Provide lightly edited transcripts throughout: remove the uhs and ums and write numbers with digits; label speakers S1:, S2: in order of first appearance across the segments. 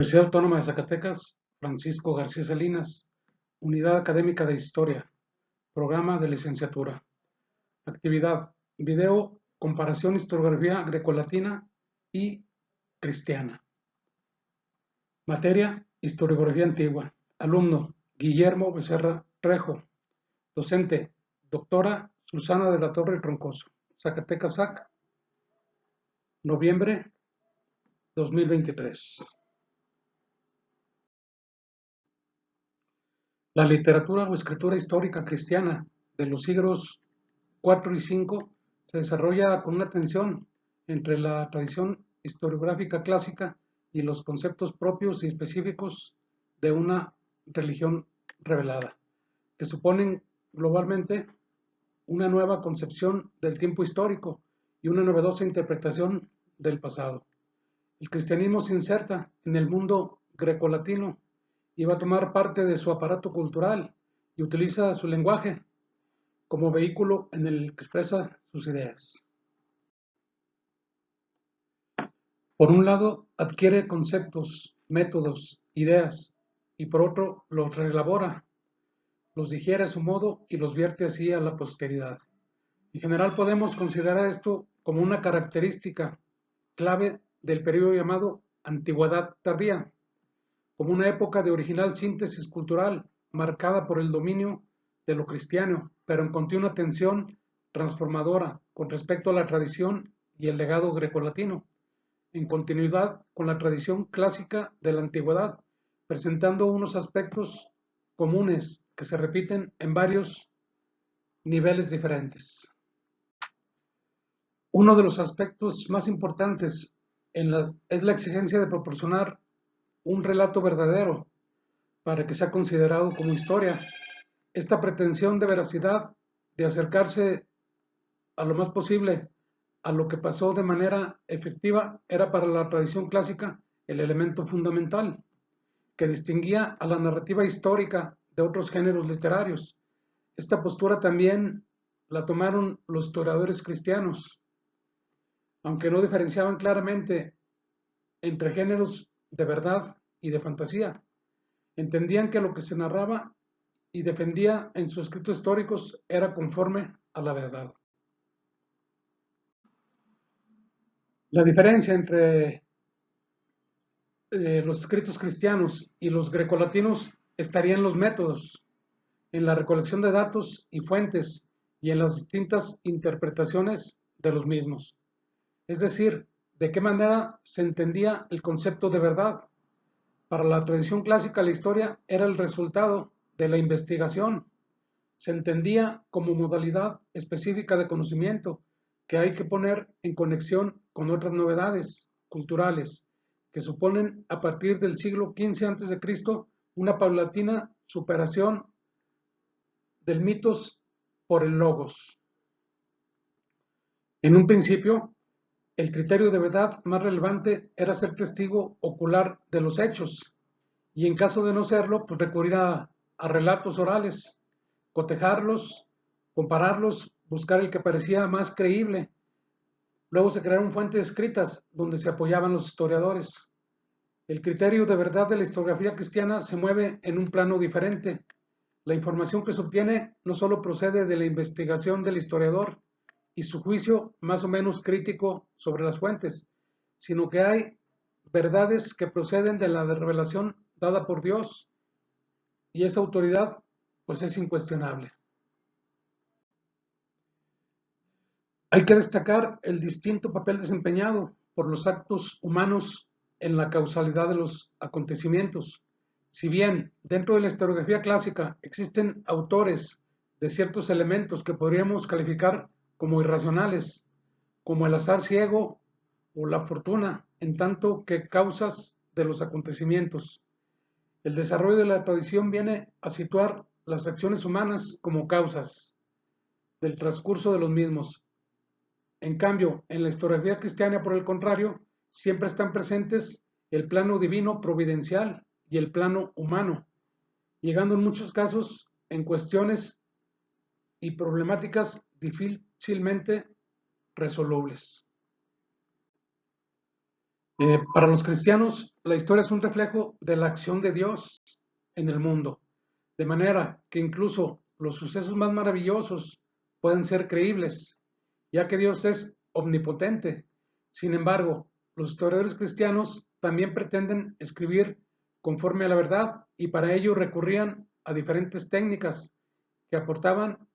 S1: Universidad Autónoma de Zacatecas, Francisco García Salinas, Unidad Académica de Historia, Programa de Licenciatura. Actividad: Video, comparación historiografía grecolatina y cristiana. Materia: Historiografía antigua. Alumno: Guillermo Becerra Trejo. Docente: Doctora Susana de la Torre Troncoso. Zacatecas SAC, noviembre 2023. La literatura o escritura histórica cristiana de los siglos IV y V se desarrolla con una tensión entre la tradición historiográfica clásica y los conceptos propios y específicos de una religión revelada, que suponen globalmente una nueva concepción del tiempo histórico y una novedosa interpretación del pasado. El cristianismo se inserta en el mundo grecolatino y va a tomar parte de su aparato cultural y utiliza su lenguaje como vehículo en el que expresa sus ideas. Por un lado, adquiere conceptos, métodos, ideas, y por otro, los reelabora, los digiere a su modo y los vierte así a la posteridad. En general podemos considerar esto como una característica clave del periodo llamado Antigüedad Tardía, como una época de original síntesis cultural marcada por el dominio de lo cristiano, pero en continua tensión transformadora con respecto a la tradición y el legado grecolatino, en continuidad con la tradición clásica de la antigüedad, presentando unos aspectos comunes que se repiten en varios niveles diferentes. Uno de los aspectos más importantes es la exigencia de proporcionar un relato verdadero para que sea considerado como historia. Esta pretensión de veracidad, de acercarse a lo más posible a lo que pasó de manera efectiva, era para la tradición clásica el elemento fundamental que distinguía a la narrativa histórica de otros géneros literarios. Esta postura también la tomaron los historiadores cristianos, aunque no diferenciaban claramente entre géneros de verdad y de fantasía. Entendían que lo que se narraba y defendía en sus escritos históricos era conforme a la verdad. La diferencia entre los escritos cristianos y los grecolatinos estaría en los métodos, en la recolección de datos y fuentes y en las distintas interpretaciones de los mismos. Es decir, de qué manera se entendía el concepto de verdad. Para la tradición clásica, la historia era el resultado de la investigación. Se entendía como modalidad específica de conocimiento que hay que poner en conexión con otras novedades culturales que suponen a partir del siglo XV a.C. una paulatina superación del mitos por el logos. En un principio, el criterio de verdad más relevante era ser testigo ocular de los hechos, y en caso de no serlo, pues recurrir a relatos orales, cotejarlos, compararlos, buscar el que parecía más creíble. Luego se crearon fuentes escritas donde se apoyaban los historiadores. El criterio de verdad de la historiografía cristiana se mueve en un plano diferente. La información que se obtiene no solo procede de la investigación del historiador y su juicio más o menos crítico sobre las fuentes, sino que hay verdades que proceden de la revelación dada por Dios, y esa autoridad pues es incuestionable. Hay que destacar el distinto papel desempeñado por los actos humanos en la causalidad de los acontecimientos. Si bien dentro de la historiografía clásica existen autores de ciertos elementos que podríamos calificar como irracionales, como el azar ciego o la fortuna, en tanto que causas de los acontecimientos. El desarrollo de la tradición viene a situar las acciones humanas como causas del transcurso de los mismos. En cambio, en la historiografía cristiana, por el contrario, siempre están presentes el plano divino providencial y el plano humano, llegando en muchos casos en cuestiones y problemáticas difícilmente resolubles. Para los cristianos, La historia es un reflejo de la acción de Dios en el mundo, de manera que incluso los sucesos más maravillosos pueden ser creíbles, ya que Dios es omnipotente. Sin embargo, los historiadores cristianos también pretenden escribir conforme a la verdad y para ello recurrían a diferentes técnicas que aportaban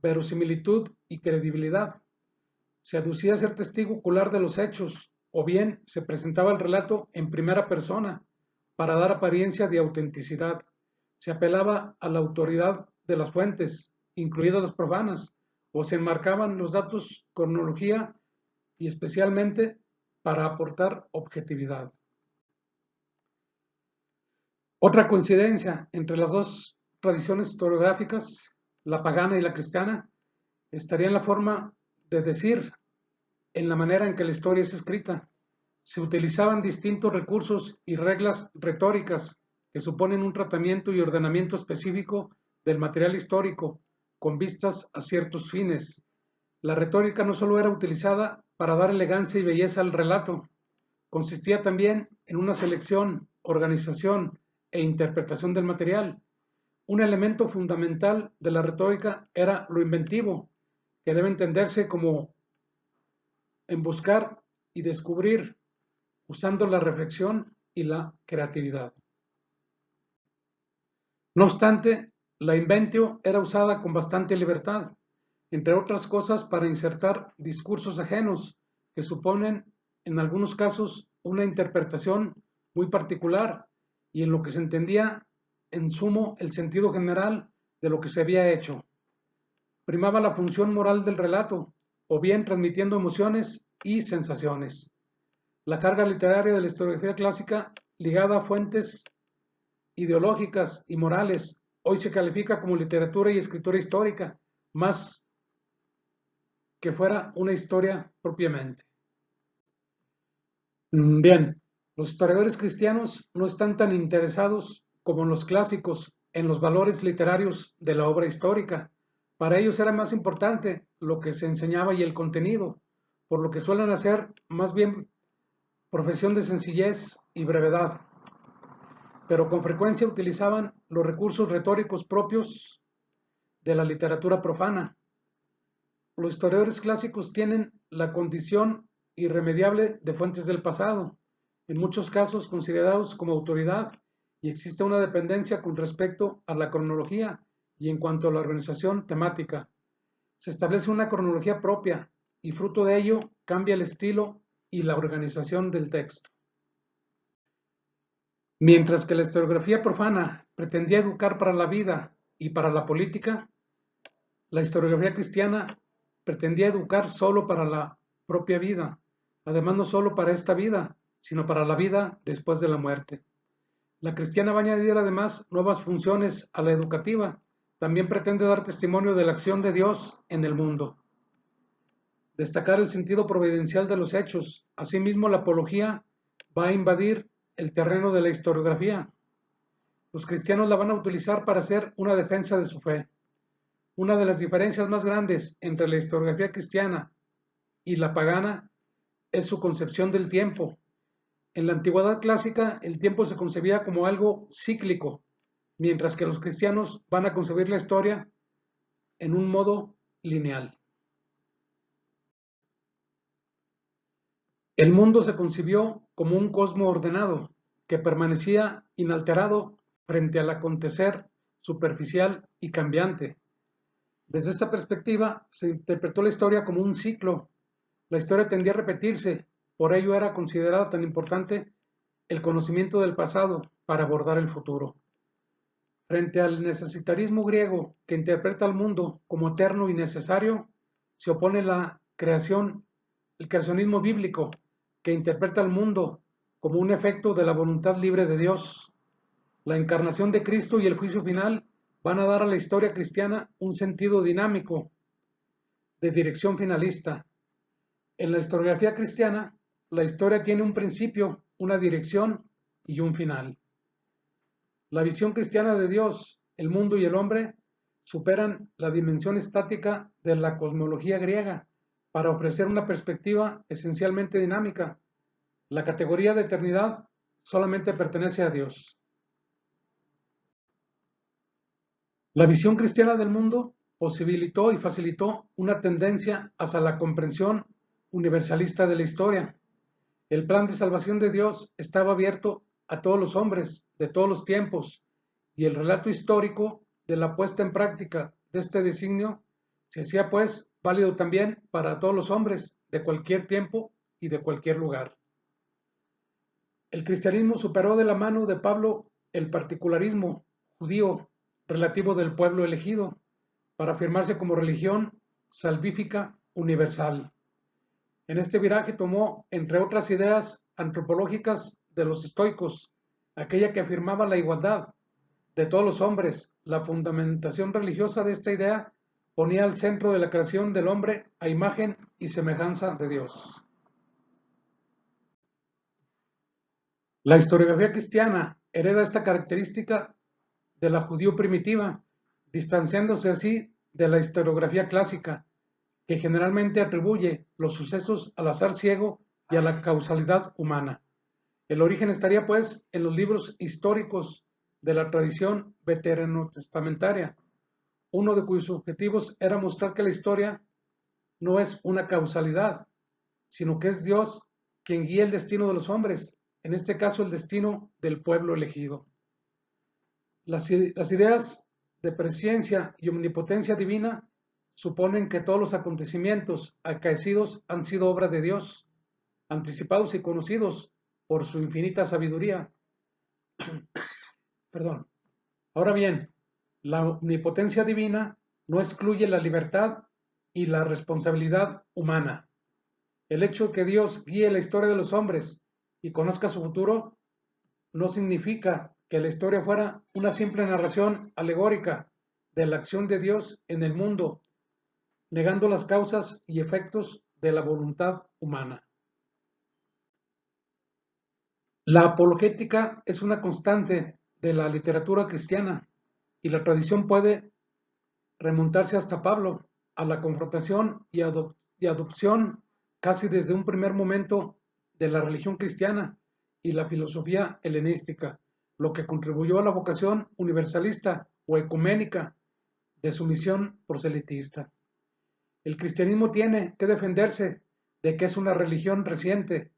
S1: verosimilitud y credibilidad. Se aducía ser testigo ocular de los hechos, o bien se presentaba el relato en primera persona para dar apariencia de autenticidad. Se apelaba a la autoridad de las fuentes, incluidas las profanas, o se enmarcaban los datos cronología y especialmente para aportar objetividad. Otra coincidencia entre las dos tradiciones historiográficas, la pagana y la cristiana, estaría en la forma de decir, en la manera en que la historia es escrita. Se utilizaban distintos recursos y reglas retóricas que suponen un tratamiento y ordenamiento específico del material histórico con vistas a ciertos fines. La retórica no solo era utilizada para dar elegancia y belleza al relato, consistía también en una selección, organización e interpretación del material. Un elemento fundamental de la retórica era lo inventivo, que debe entenderse como en buscar y descubrir, usando la reflexión y la creatividad. No obstante, la inventio era usada con bastante libertad, entre otras cosas para insertar discursos ajenos que suponen, en algunos casos, una interpretación muy particular y en lo que se entendía en sumo el sentido general de lo que se había hecho. Primaba la función moral del relato, o bien transmitiendo emociones y sensaciones. La carga literaria de la historiografía clásica, ligada a fuentes ideológicas y morales, hoy se califica como literatura y escritura histórica, más que fuera una historia propiamente. Bien, los historiadores cristianos no están tan interesados como los clásicos en los valores literarios de la obra histórica. Para ellos era más importante lo que se enseñaba y el contenido, por lo que suelen hacer más bien profesión de sencillez y brevedad, pero con frecuencia utilizaban los recursos retóricos propios de la literatura profana. Los historiadores clásicos tienen la condición irremediable de fuentes del pasado, en muchos casos considerados como autoridad, y existe una dependencia con respecto a la cronología y en cuanto a la organización temática. Se establece una cronología propia y fruto de ello cambia el estilo y la organización del texto. Mientras que la historiografía profana pretendía educar para la vida y para la política, la historiografía cristiana pretendía educar solo para la propia vida, además no solo para esta vida, sino para la vida después de la muerte. La cristiana va a añadir además nuevas funciones a la educativa, también pretende dar testimonio de la acción de Dios en el mundo. Destacar el sentido providencial de los hechos, asimismo la apología va a invadir el terreno de la historiografía. Los cristianos la van a utilizar para hacer una defensa de su fe. Una de las diferencias más grandes entre la historiografía cristiana y la pagana es su concepción del tiempo. En la antigüedad clásica, el tiempo se concebía como algo cíclico, mientras que los cristianos van a concebir la historia en un modo lineal. El mundo se concibió como un cosmos ordenado, que permanecía inalterado frente al acontecer superficial y cambiante. Desde esta perspectiva, se interpretó la historia como un ciclo. La historia tendía a repetirse, por ello era considerada tan importante el conocimiento del pasado para abordar el futuro. Frente al necesitarismo griego, que interpreta al mundo como eterno y necesario, se opone el creacionismo bíblico, que interpreta al mundo como un efecto de la voluntad libre de Dios. La encarnación de Cristo y el juicio final van a dar a la historia cristiana un sentido dinámico, de dirección finalista. En la historiografía cristiana, la historia tiene un principio, una dirección y un final. La visión cristiana de Dios, el mundo y el hombre superan la dimensión estática de la cosmología griega para ofrecer una perspectiva esencialmente dinámica. La categoría de eternidad solamente pertenece a Dios. La visión cristiana del mundo posibilitó y facilitó una tendencia hacia la comprensión universalista de la historia. El plan de salvación de Dios estaba abierto a todos los hombres de todos los tiempos, y el relato histórico de la puesta en práctica de este designio se hacía pues válido también para todos los hombres de cualquier tiempo y de cualquier lugar. El cristianismo superó de la mano de Pablo el particularismo judío relativo del pueblo elegido para afirmarse como religión salvífica universal. En este viraje tomó, entre otras ideas antropológicas de los estoicos, aquella que afirmaba la igualdad de todos los hombres. La fundamentación religiosa de esta idea ponía al centro de la creación del hombre a imagen y semejanza de Dios. La historiografía cristiana hereda esta característica de la judío primitiva, distanciándose así de la historiografía clásica, que generalmente atribuye los sucesos al azar ciego y a la causalidad humana. El origen estaría, pues, en los libros históricos de la tradición veterano-testamentaria, uno de cuyos objetivos era mostrar que la historia no es una causalidad, sino que es Dios quien guía el destino de los hombres, en este caso el destino del pueblo elegido. Las ideas de presciencia y omnipotencia divina suponen que todos los acontecimientos acaecidos han sido obra de Dios, anticipados y conocidos por su infinita sabiduría. Perdón. Ahora bien, la omnipotencia divina no excluye la libertad y la responsabilidad humana. El hecho de que Dios guíe la historia de los hombres y conozca su futuro no significa que la historia fuera una simple narración alegórica de la acción de Dios en el mundo, negando las causas y efectos de la voluntad humana. La apologética es una constante de la literatura cristiana y la tradición puede remontarse hasta Pablo, a la confrontación y adopción casi desde un primer momento de la religión cristiana y la filosofía helenística, lo que contribuyó a la vocación universalista o ecuménica de su misión proselitista. El cristianismo tiene que defenderse de que es una religión reciente.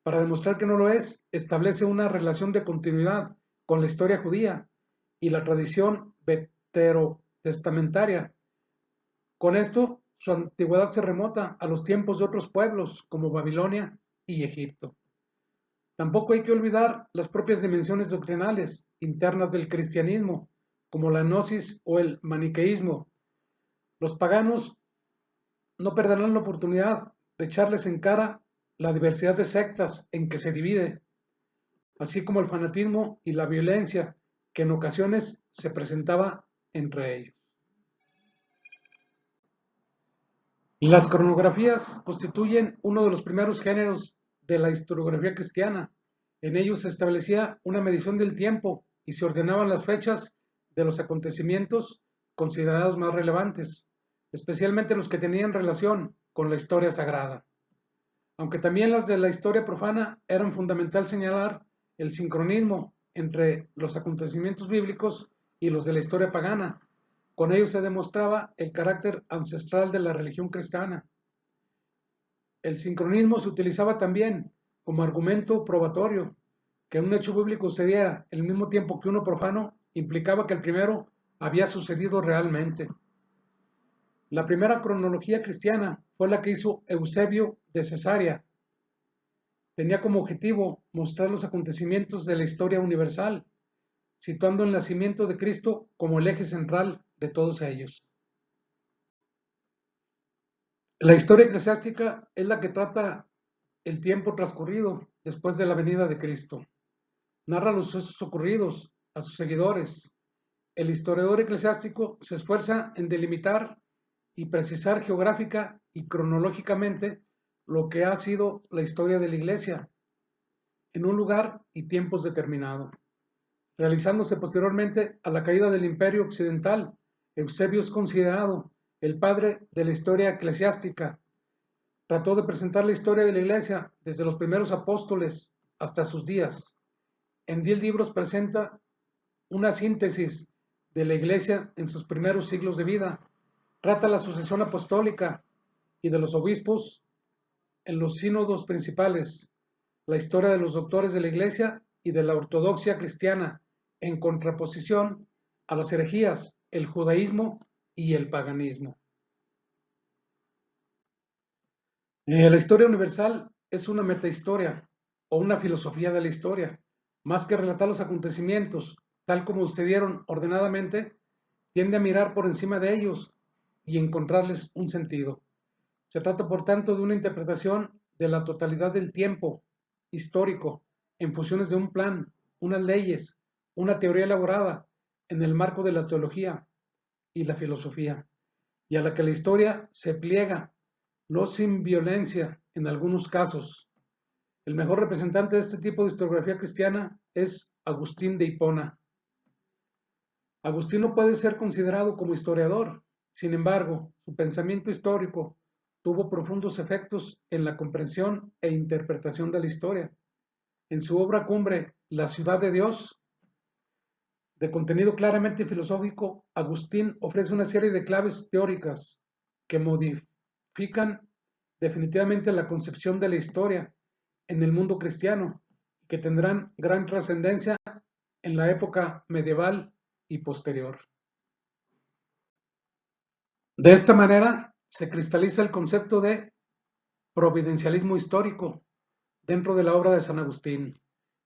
S1: Para demostrar que no lo es, establece una relación de continuidad con la historia judía y la tradición veterotestamentaria. Con esto, su antigüedad se remota a los tiempos de otros pueblos como Babilonia y Egipto. Tampoco hay que olvidar las propias dimensiones doctrinales internas del cristianismo, como la gnosis o el maniqueísmo. Los paganos no perderán la oportunidad de echarles en cara la diversidad de sectas en que se divide, así como el fanatismo y la violencia que en ocasiones se presentaba entre ellos. Las cronografías constituyen uno de los primeros géneros de la historiografía cristiana. En ellos se establecía una medición del tiempo y se ordenaban las fechas de los acontecimientos considerados más relevantes, especialmente los que tenían relación con la historia sagrada. Aunque también las de la historia profana, eran fundamental señalar el sincronismo entre los acontecimientos bíblicos y los de la historia pagana. Con ello se demostraba el carácter ancestral de la religión cristiana. El sincronismo se utilizaba también como argumento probatorio. Que un hecho bíblico sucediera al mismo tiempo que uno profano implicaba que el primero había sucedido realmente. La primera cronología cristiana fue la que hizo Eusebio de Cesarea. Tenía como objetivo mostrar los acontecimientos de la historia universal, situando el nacimiento de Cristo como el eje central de todos ellos. La historia eclesiástica es la que trata el tiempo transcurrido después de la venida de Cristo. Narra los sucesos ocurridos a sus seguidores. El historiador eclesiástico se esfuerza en delimitar y precisar geográfica y cronológicamente lo que ha sido la historia de la Iglesia en un lugar y tiempos determinados. Realizándose posteriormente a la caída del Imperio Occidental, Eusebio es considerado el padre de la historia eclesiástica. Trató de presentar la historia de la Iglesia desde los primeros apóstoles hasta sus días, En 10 libros presenta una síntesis de la Iglesia en sus primeros siglos de vida. Trata la sucesión apostólica y de los obispos en los sínodos principales, la historia de los doctores de la Iglesia y de la ortodoxia cristiana, en contraposición a las herejías, el judaísmo y el paganismo. La historia universal es una metahistoria o una filosofía de la historia. Más que relatar los acontecimientos tal como sucedieron ordenadamente, tiende a mirar por encima de ellos y encontrarles un sentido. Se trata, por tanto, de una interpretación de la totalidad del tiempo histórico en funciones de un plan, unas leyes, una teoría elaborada en el marco de la teología y la filosofía, y a la que la historia se pliega, no sin violencia en algunos casos. El mejor representante de este tipo de historiografía cristiana es Agustín de Hipona. Agustín no puede ser considerado como historiador, sin embargo, su pensamiento histórico tuvo profundos efectos en la comprensión e interpretación de la historia. En su obra cumbre, La ciudad de Dios, de contenido claramente filosófico, Agustín ofrece una serie de claves teóricas que modifican definitivamente la concepción de la historia en el mundo cristiano y que tendrán gran trascendencia en la época medieval y posterior. De esta manera se cristaliza el concepto de providencialismo histórico dentro de la obra de San Agustín,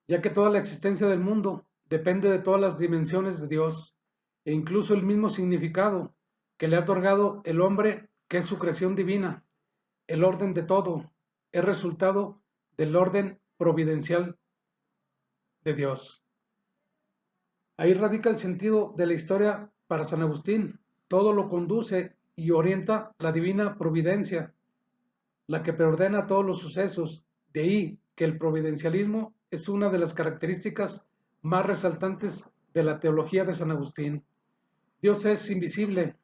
S1: ya que toda la existencia del mundo depende de todas las dimensiones de Dios e incluso el mismo significado que le ha otorgado el hombre, que es su creación divina. El orden de todo es resultado del orden providencial de Dios. Ahí radica el sentido de la historia para San Agustín. Todo lo conduce y orienta la divina providencia, la que preordena todos los sucesos. De ahí que el providencialismo es una de las características más resaltantes de la teología de San Agustín. Dios es invisible.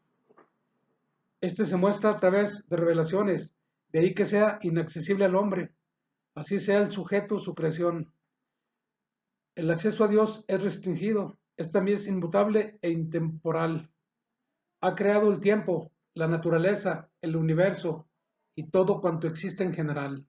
S1: Este se muestra a través de revelaciones, de ahí que sea inaccesible al hombre, así sea el sujeto, su creación. El acceso a Dios es restringido, es también inmutable e intemporal. Ha creado el tiempo, la naturaleza, el universo y todo cuanto existe en general.